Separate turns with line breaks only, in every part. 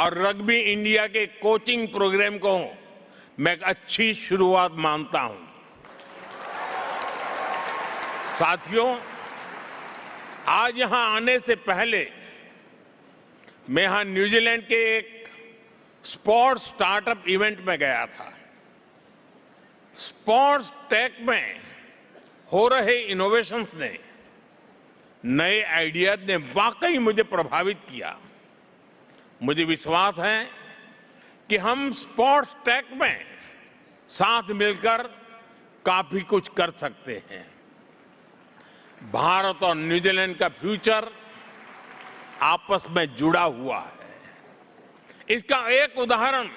और rugby India के coaching program को मैं एक अच्छी शुरुआत मानता हूं। साथियों, आज यहां आने से पहले मैं यहां न्यूजीलैंड के एक स्पोर्ट्स स्टार्टअप इवेंट में गया था। स्पोर्ट्स टेक में हो रहे इनोवेशंस ने, नए आइडियाज ने वाकई मुझे प्रभावित किया। मुझे विश्वास है कि हम स्पोर्ट्स टेक में साथ मिलकर काफी कुछ कर सकते हैं। भारत और न्यूजीलैंड का फ्यूचर आपस में जुड़ा हुआ है। इसका एक उदाहरण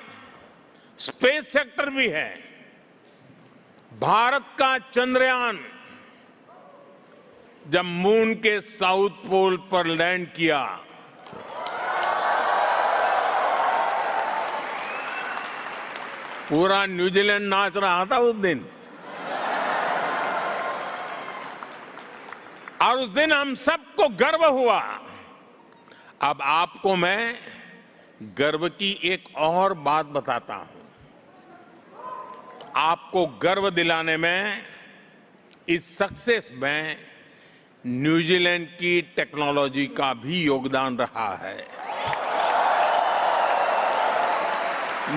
स्पेस सेक्टर भी है। भारत का चंद्रयान जब मून के साउथ पोल पर लैंड किया, पूरा न्यूजीलैंड नाच रहा था उस दिन। और उस दिन हम सबको गर्व हुआ। अब आपको मैं गर्व की एक और बात बताता हूं। आपको गर्व दिलाने में, इस सक्सेस में न्यूजीलैंड की टेक्नोलॉजी का भी योगदान रहा है।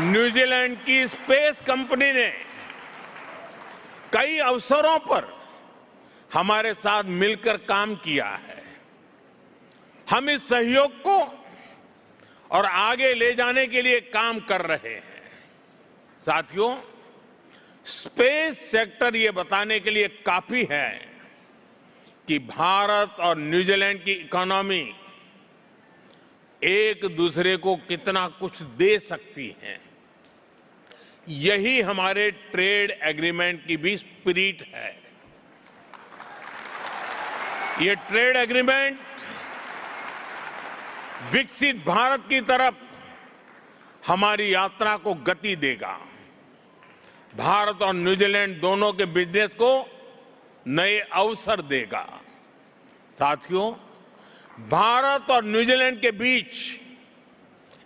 न्यूजीलैंड की स्पेस कंपनी ने कई अवसरों पर हमारे साथ मिलकर काम किया है। हम इस सहयोग को और आगे ले जाने के लिए काम कर रहे हैं। साथियों, स्पेस सेक्टर ये बताने के लिए काफी है कि भारत और न्यूजीलैंड की इकोनॉमी एक दूसरे को कितना कुछ दे सकती है। यही हमारे ट्रेड एग्रीमेंट की भी स्पिरिट है। ये ट्रेड एग्रीमेंट विकसित भारत की तरफ हमारी यात्रा को गति देगा। भारत और न्यूजीलैंड दोनों के बिजनेस को नए अवसर देगा। साथियों, भारत और न्यूजीलैंड के बीच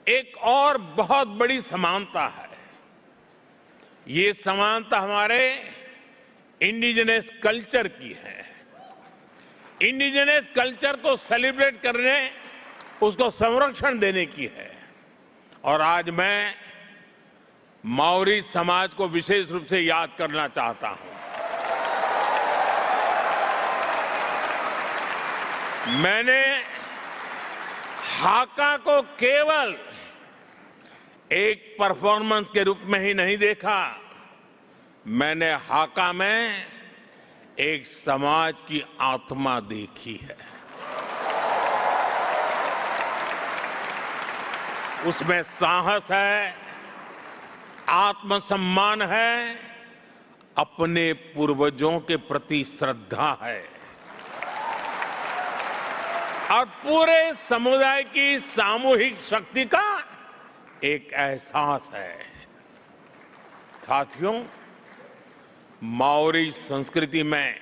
एक और बहुत बड़ी समानता है। ये समानता हमारे इंडिजिनस कल्चर की है। इंडिजिनस कल्चर को सेलिब्रेट करने, उसको संरक्षण देने की है। और आज मैं माओरी समाज को विशेष रूप से याद करना चाहता हूं। मैंने हाका को केवल एक परफॉर्मेंस के रूप में ही नहीं देखा। मैंने हाका में एक समाज की आत्मा देखी है। उसमें साहस है, आत्मसम्मान है, अपने पूर्वजों के प्रति श्रद्धा है और पूरे समुदाय की सामूहिक शक्ति का एक एहसास है। साथियों, माओरी संस्कृति में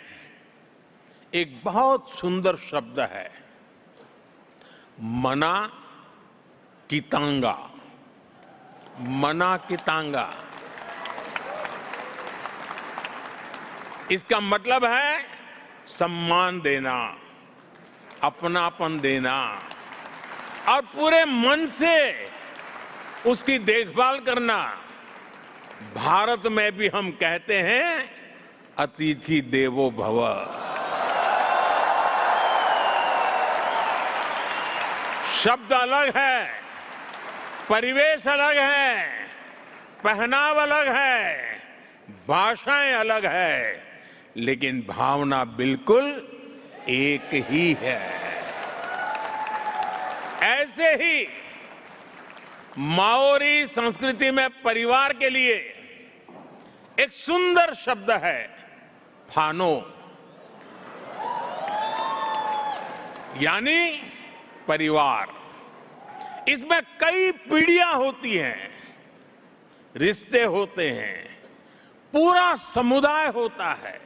एक बहुत सुंदर शब्द है, मना कितांगा। मना कितांगा, इसका मतलब है सम्मान देना, अपनापन देना और पूरे मन से उसकी देखभाल करना। भारत में भी हम कहते हैं, अतिथि देवो भव। शब्द अलग है, परिवेश अलग है, पहनाव अलग है, भाषाएं अलग है, लेकिन भावना बिल्कुल एक ही है। ऐसे ही माओरी संस्कृति में परिवार के लिए एक सुंदर शब्द है, फानो, यानी परिवार। इसमें कई पीढ़ियां होती हैं, रिश्ते होते हैं, पूरा समुदाय होता है।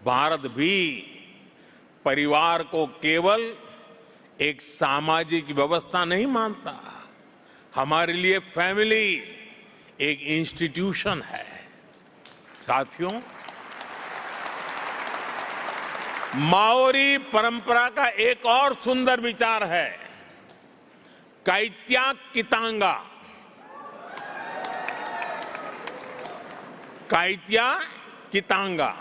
भारत भी परिवार को केवल एक सामाजिक व्यवस्था नहीं मानता, हमारे लिए फैमिली एक इंस्टीट्यूशन है। साथियों, माओरी परंपरा का एक और सुंदर विचार है, काइत्या कितांगा। काइत्या कितांगा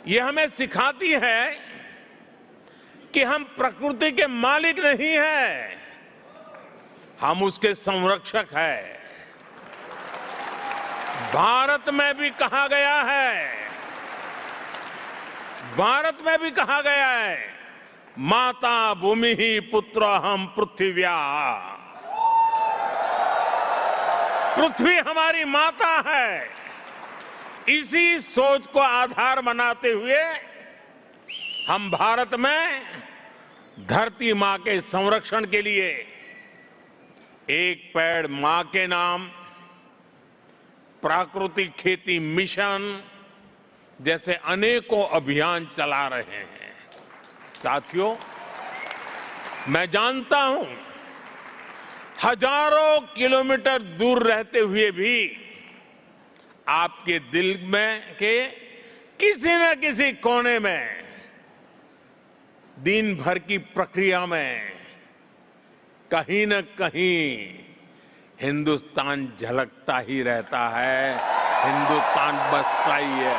ये हमें सिखाती है कि हम प्रकृति के मालिक नहीं हैं, हम उसके संरक्षक हैं। भारत में भी कहा गया है, भारत में भी कहा गया है, माता भूमि ही पुत्र हम पृथ्व्या। पृथ्वी हमारी माता है। इसी सोच को आधार बनाते हुए हम भारत में धरती मां के संरक्षण के लिए एक पेड़ मां के नाम, प्राकृतिक खेती मिशन जैसे अनेकों अभियान चला रहे हैं। साथियों, मैं जानता हूं हजारों किलोमीटर दूर रहते हुए भी आपके दिल में के किसी न किसी कोने में दिन भर की प्रक्रिया में कहीं न कहीं हिंदुस्तान झलकता ही रहता है, हिंदुस्तान बसता ही है।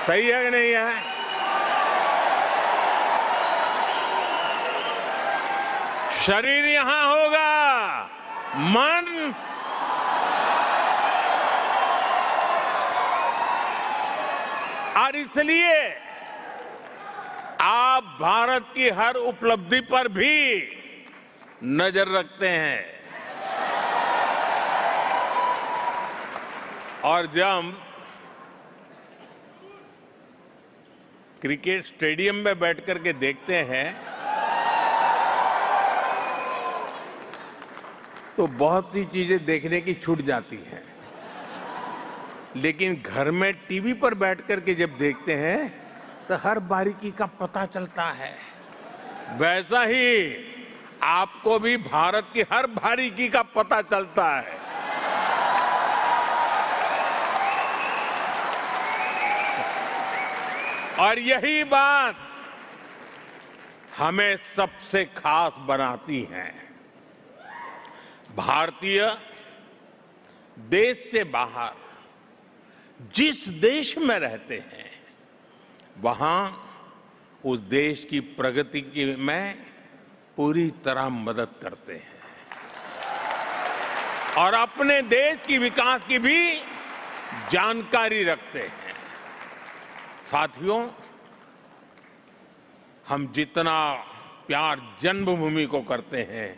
सही है कि नहीं है? शरीर यहां होगा, मन और इसलिए आप भारत की हर उपलब्धि पर भी नजर रखते हैं। और जब क्रिकेट स्टेडियम में बैठकर के देखते हैं तो बहुत सी चीजें देखने की छूट जाती हैं, लेकिन घर में टीवी पर बैठकर के जब देखते हैं तो हर बारीकी का पता चलता है। वैसा ही आपको भी भारत की हर बारीकी का पता चलता है। और यही बात हमें सबसे खास बनाती है। भारतीय देश से बाहर जिस देश में रहते हैं वहां उस देश की प्रगति में पूरी तरह मदद करते हैं और अपने देश की विकास की भी जानकारी रखते हैं। साथियों, हम जितना प्यार जन्मभूमि को करते हैं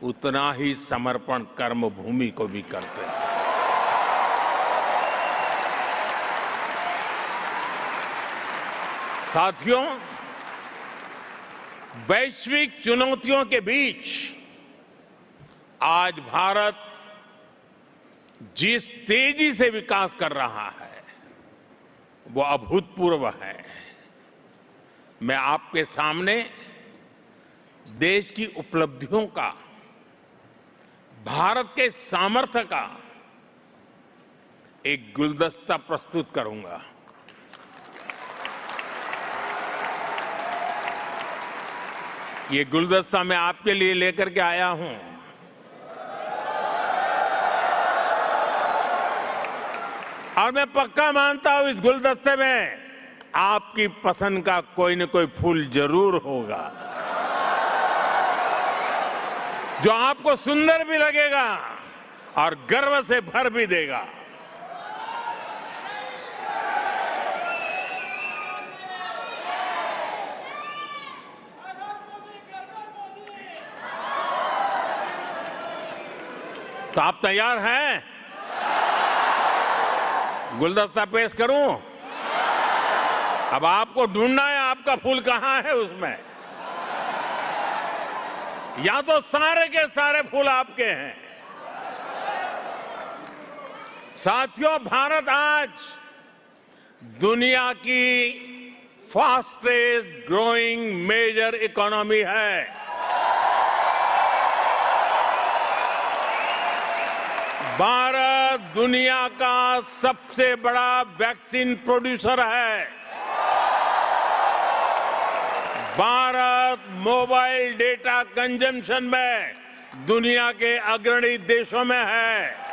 उतना ही समर्पण कर्मभूमि को भी करते हैं। साथियों, वैश्विक चुनौतियों के बीच आज भारत जिस तेजी से विकास कर रहा है वो अभूतपूर्व है। मैं आपके सामने देश की उपलब्धियों का, भारत के सामर्थ्य का एक गुलदस्ता प्रस्तुत करूंगा। ये गुलदस्ता मैं आपके लिए लेकर के आया हूं। और मैं पक्का मानता हूं इस गुलदस्ते में आपकी पसंद का कोई न कोई फूल जरूर होगा जो आपको सुंदर भी लगेगा और गर्व से भर भी देगा। तो आप तैयार हैं? गुलदस्ता पेश करूं? अब आपको ढूंढना है आपका फूल कहां है उसमें। या तो सारे के सारे फूल आपके हैं। साथियों, भारत आज दुनिया की फास्टेस्ट ग्रोइंग मेजर इकोनॉमी है। भारत दुनिया का सबसे बड़ा वैक्सीन प्रोड्यूसर है। भारत मोबाइल डेटा कंजम्पशन में दुनिया के अग्रणी देशों में है।